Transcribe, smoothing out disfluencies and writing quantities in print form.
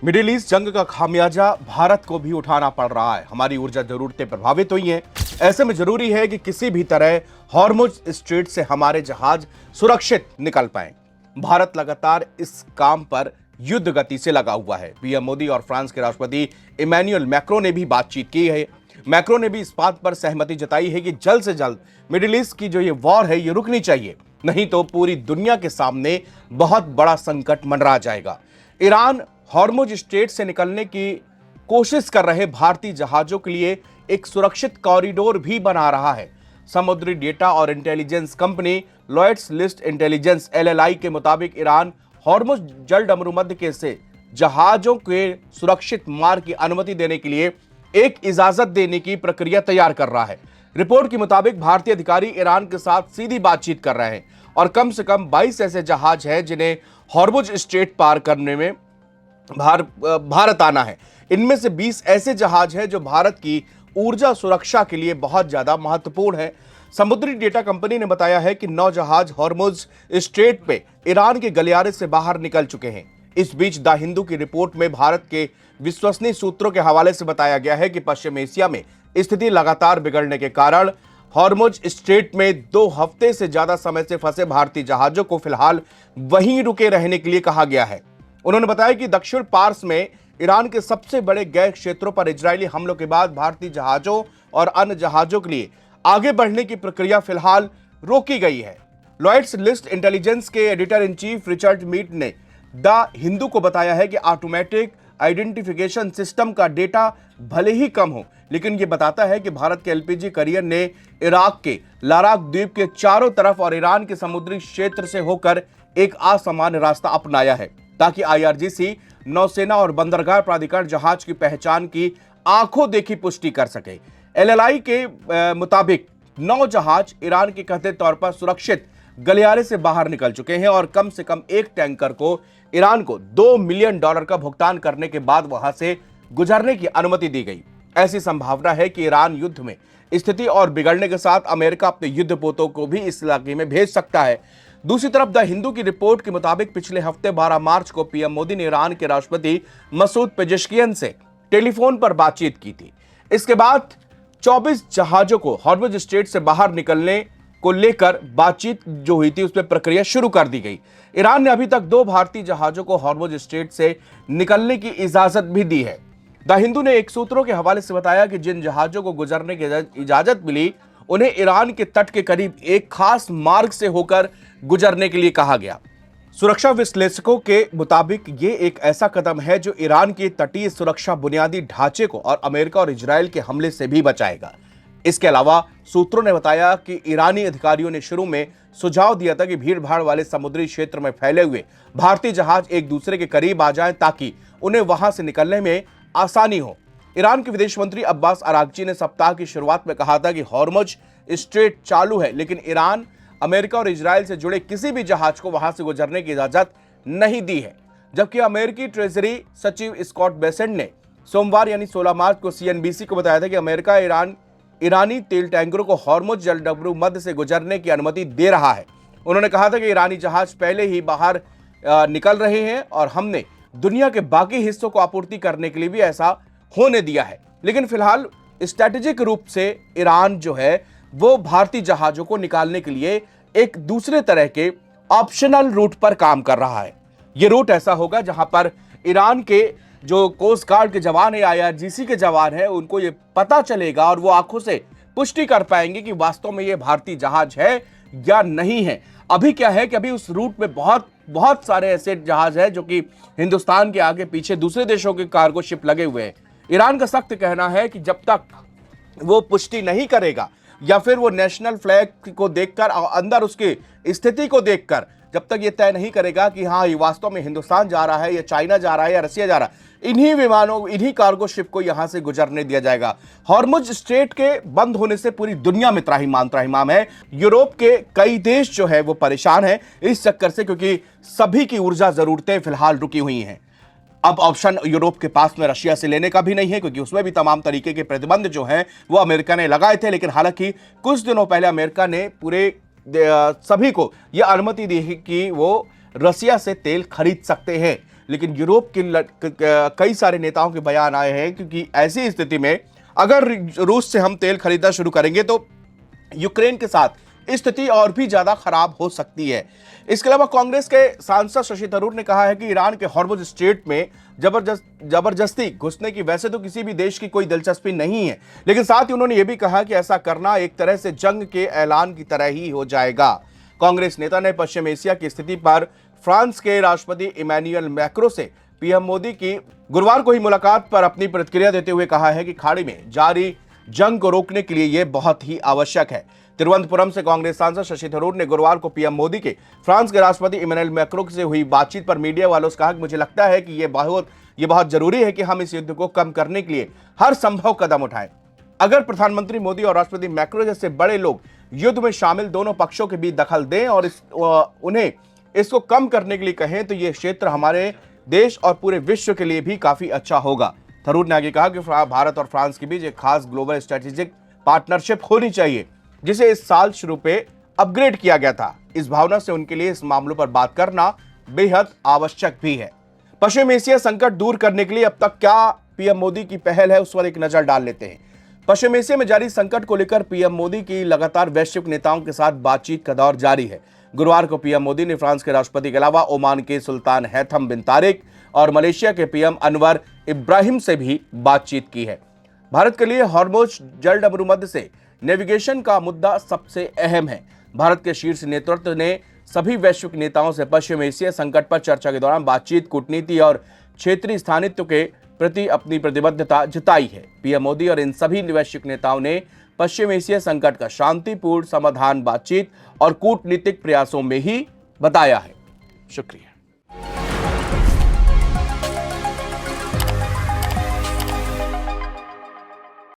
Middle east जंग का खामियाजा भारत को भी उठाना पड़ रहा है। हमारी ऊर्जा जरूरतें प्रभावित हुई हैं। ऐसे में जरूरी है कि किसी भी तरह हॉर्मुज स्ट्रेट से हमारे जहाज सुरक्षित निकल पाएं। भारत लगातार इस काम पर युद्ध गति से लगा हुआ है। पीएम मोदी और फ्रांस के राष्ट्रपति इमैनुअल मैक्रों ने भी बातचीत की है। मैक्रों ने भी इस बात पर सहमति जताई है कि जल्द से जल्द मिडिल ईस्ट की जो ये वॉर है ये रुकनी चाहिए, नहीं तो पूरी दुनिया के सामने बहुत बड़ा संकट मंडरा जाएगा। ईरान हॉर्मुज स्ट्रेट से निकलने की कोशिश कर रहे भारतीय जहाजों के लिए एक सुरक्षित कॉरिडोर भी बना रहा है। समुद्री डेटा और intelligence company Lloyd's List Intelligence LLI के मुताबिक ईरान हॉर्मुज जल डमरूमध्य के से जहाजों के सुरक्षित मार्ग की अनुमति देने के लिए एक इजाजत देने की प्रक्रिया तैयार कर रहा है। रिपोर्ट के मुताबिक भारतीय अधिकारी ईरान के साथ सीधी बातचीत कर रहे हैं और कम से कम 22 ऐसे जहाज हैं जिन्हें हॉर्मुज स्ट्रेट पार करने में भारत आना है। इनमें से 20 ऐसे जहाज हैं जो भारत की ऊर्जा सुरक्षा के लिए बहुत ज्यादा महत्वपूर्ण है। समुद्री डेटा कंपनी ने बताया है कि 9 जहाज हॉर्मुज स्ट्रेट पे ईरान के गलियारे से बाहर निकल चुके हैं। इस बीच द हिंदू की रिपोर्ट में भारत के विश्वसनीय सूत्रों के हवाले से बताया गया है कि पश्चिम एशिया में स्थिति लगातार बिगड़ने के कारण हॉर्मुज स्ट्रेट में 2 हफ्ते से ज्यादा समय से फंसे भारतीय जहाजों को फिलहाल वहीं रुके रहने के लिए कहा गया है। उन्होंने बताया कि दक्षिण पार्स में ईरान के सबसे बड़े गैस क्षेत्रों पर इजरायली हमलों के बाद भारतीय जहाजों और अन्य जहाजों के लिए आगे बढ़ने की प्रक्रिया फिलहाल रोकी गई है। लॉयड्स लिस्ट इंटेलिजेंस के editor in chief Richard Meade ने द हिंदू को बताया है कि ऑटोमेटिक आइडेंटिफिकेशन सिस्टम का डेटा भले ही कम हो, लेकिन यह बताता है कि भारत के LPG करियर ने इराक के लाराक द्वीप के चारों तरफ और ईरान के समुद्री क्षेत्र से होकर एक असामान्य रास्ता अपनाया है ताकि IRGC, नौसेना और बंदरगाह प्राधिकरण जहाज की पहचान की आंखों देखी पुष्टि कर सके। LLI के मुताबिक 9 जहाज ईरान के कथित तौर पर सुरक्षित गलियारे से बाहर निकल चुके हैं और कम से कम एक टैंकर को ईरान को $2 मिलियन का भुगतान करने के बाद वहां से गुजरने की अनुमति दी गई। ऐसी संभावना है कि ईरान युद्ध में स्थिति और बिगड़ने के साथ अमेरिका अपने युद्धपोतों को भी इस इलाके में भेज सकता है। दूसरी तरफ द हिंदू की रिपोर्ट के मुताबिक पिछले हफ्ते 12 मार्च को पीएम मोदी ने ईरान के राष्ट्रपति मसूद पेजेश्कियन से टेलीफोन पर बातचीत की थी। इसके बाद 24 जहाजों को हॉर्मुज स्ट्रेट से बाहर निकलने को लेकर बातचीत जो हुई थी उसमें प्रक्रिया शुरू कर दी गई। ईरान ने अभी तक 2 भारतीय जहाजों को हॉर्मुज स्ट्रेट से निकलने की इजाजत भी दी है। द हिंदू ने एक सूत्रों के हवाले से बताया कि जिन जहाजों को गुजरने की इजाजत मिली उन्हें ईरान के तट के करीब एक खास मार्ग से होकर गुजरने के लिए कहा गया। सुरक्षा विश्लेषकों के मुताबिक ये एक ऐसा कदम है जो ईरान की तटीय सुरक्षा बुनियादी ढांचे को और अमेरिका और इजरायल के हमले से भी बचाएगा। इसके अलावा सूत्रों ने बताया कि ईरानी अधिकारियों ने शुरू में सुझाव दिया था कि भीड़भाड़ वाले समुद्री क्षेत्र में फैले हुए भारतीय जहाज एक दूसरे के करीब आ जाएं ताकि उन्हें वहां से निकलने में आसानी हो। ईरान के विदेश मंत्री अब्बास अरागची ने सप्ताह की शुरुआत में कहा था कि हॉर्मुज स्ट्रेट चालू है, लेकिन ईरान अमेरिका और इजरायल से जुड़े किसी भी जहाज को वहां से गुजरने की इजाजत नहीं दी है। जबकि अमेरिकी ट्रेजरी सचिव स्कॉट बेसेंट ने सोमवार यानी 16 मार्च को CNBC को बताया था कि अमेरिका ईरानी तेल टैंकरों को हॉर्मुज जलडमरूमध्य से गुजरने की अनुमति दे रहा है। उन्होंने कहा था कि ईरानी जहाज पहले ही बाहर निकल रहे हैं और हमने दुनिया के बाकी हिस्सों को आपूर्ति करने के लिए भी ऐसा होने दिया है। लेकिन फिलहाल स्ट्रेटेजिक रूप से ईरान जो है वो भारतीय जहाजों को निकालने के लिए एक दूसरे तरह के ऑप्शनल रूट पर काम कर रहा है। यह रूट ऐसा होगा जहां पर ईरान के जो कोस्ट गार्ड के जवान है, IRGC के जवान है, उनको ये पता चलेगा और वो आंखों से पुष्टि कर पाएंगे कि वास्तव में ये भारतीय जहाज है या नहीं है। अभी क्या है कि अभी उस रूट में बहुत सारे ऐसे जहाज है जो कि हिंदुस्तान के आगे पीछे दूसरे देशों के कार्गो शिप लगे हुए हैं। ईरान का सख्त कहना है कि जब तक वो पुष्टि नहीं करेगा या फिर वो नेशनल फ्लैग को देखकर अंदर उसकी स्थिति को देखकर जब तक ये तय नहीं करेगा कि हाँ ये वास्तव में हिंदुस्तान जा रहा है या चाइना जा रहा है या रसिया जा रहा है, इन्हीं विमानों इन्हीं कार्गो शिप को यहां से गुजरने दिया जाएगा। हॉर्मुज स्ट्रेट के बंद होने से पूरी दुनिया में त्राहिमाम है। यूरोप के कई देश जो है वो परेशान है इस चक्कर से, क्योंकि सभी की ऊर्जा जरूरतें फिलहाल रुकी हुई हैं। अब ऑप्शन यूरोप के पास में रशिया से लेने का भी नहीं है, क्योंकि उसमें भी तमाम तरीके के प्रतिबंध जो हैं वो अमेरिका ने लगाए थे। लेकिन हालांकि कुछ दिनों पहले अमेरिका ने पूरे सभी को यह अनुमति दी है कि वो रसिया से तेल खरीद सकते हैं। लेकिन यूरोप के कई सारे नेताओं के बयान आए हैं क्योंकि ऐसी स्थिति में अगर रूस से हम तेल खरीदना शुरू करेंगे तो यूक्रेन के साथ स्थिति और भी ज्यादा खराब हो सकती है। इसके अलावा कांग्रेस के सांसद शशि थरूर ने कहा है कि ईरान के हॉर्मुज स्ट्रेट में जबरदस्ती घुसने की वैसे तो किसी भी देश की कोई दिलचस्पी नहीं है, लेकिन साथ ही उन्होंने यह भी कहा कि ऐसा करना एक तरह से जंग के ऐलान की तरह ही हो जाएगा। कांग्रेस नेता ने पश्चिम एशिया की स्थिति पर फ्रांस के राष्ट्रपति इमैनुअल मैक्रों से पीएम मोदी की गुरुवार को ही मुलाकात पर अपनी प्रतिक्रिया देते हुए कहा है कि खाड़ी में जारी जंग को रोकने के लिए यह बहुत ही आवश्यक है। तिरुवनंतपुरम से कांग्रेस सांसद शशि थरूर ने गुरुवार को पीएम मोदी के फ्रांस के राष्ट्रपति इमैनुअल मैक्रों से हुई बातचीत पर मीडिया वालों से कहा कि मुझे लगता है कि यह बहुत जरूरी है कि हम इस युद्ध को कम करने के लिए हर संभव कदम उठाएं। अगर प्रधानमंत्री मोदी और राष्ट्रपति मैक्रो जैसे बड़े लोग युद्ध में शामिल दोनों पक्षों के बीच दखल दें और उन्हें इसको कम करने के लिए कहें तो यह क्षेत्र हमारे देश और पूरे विश्व के लिए भी काफी अच्छा होगा। थरूर ने आगे कहा कि भारत और फ्रांस के बीच एक खास ग्लोबल स्ट्रेटेजिक पार्टनरशिप होनी चाहिए जिसे इस साल शुरू पे अपग्रेड किया गया था। इस भावना से उनके लिए इस मामलों पर बात करना बेहद आवश्यक भी है। पश्चिम एशिया संकट दूर करने के लिए अब तक क्या पीएम मोदी की पहल है उस पर एक नजर डाल लेते हैं। पश्चिम एशिया में जारी संकट को लेकर पीएम मोदी की लगातार वैश्विक नेताओं के साथ बातचीत का दौर जारी है। गुरुवार को पीएम मोदी ने फ्रांस के राष्ट्रपति के अलावा ओमान के सुल्तान हैथम बिन तारिक और मलेशिया के पीएम अनवर इब्राहिम से भी बातचीत की है। भारत के लिए हॉर्मुज जलडमरूमध्य से नेविगेशन का मुद्दा सबसे अहम है। भारत के शीर्ष नेतृत्व ने सभी वैश्विक नेताओं से पश्चिम एशिया संकट पर चर्चा के दौरान बातचीत, कूटनीति और क्षेत्रीय स्थायित्व के प्रति अपनी प्रतिबद्धता जताई है। पीएम मोदी और इन सभी वैश्विक नेताओं ने पश्चिम एशिया संकट का शांतिपूर्ण समाधान बातचीत और कूटनीतिक प्रयासों में ही बताया है। शुक्रिया।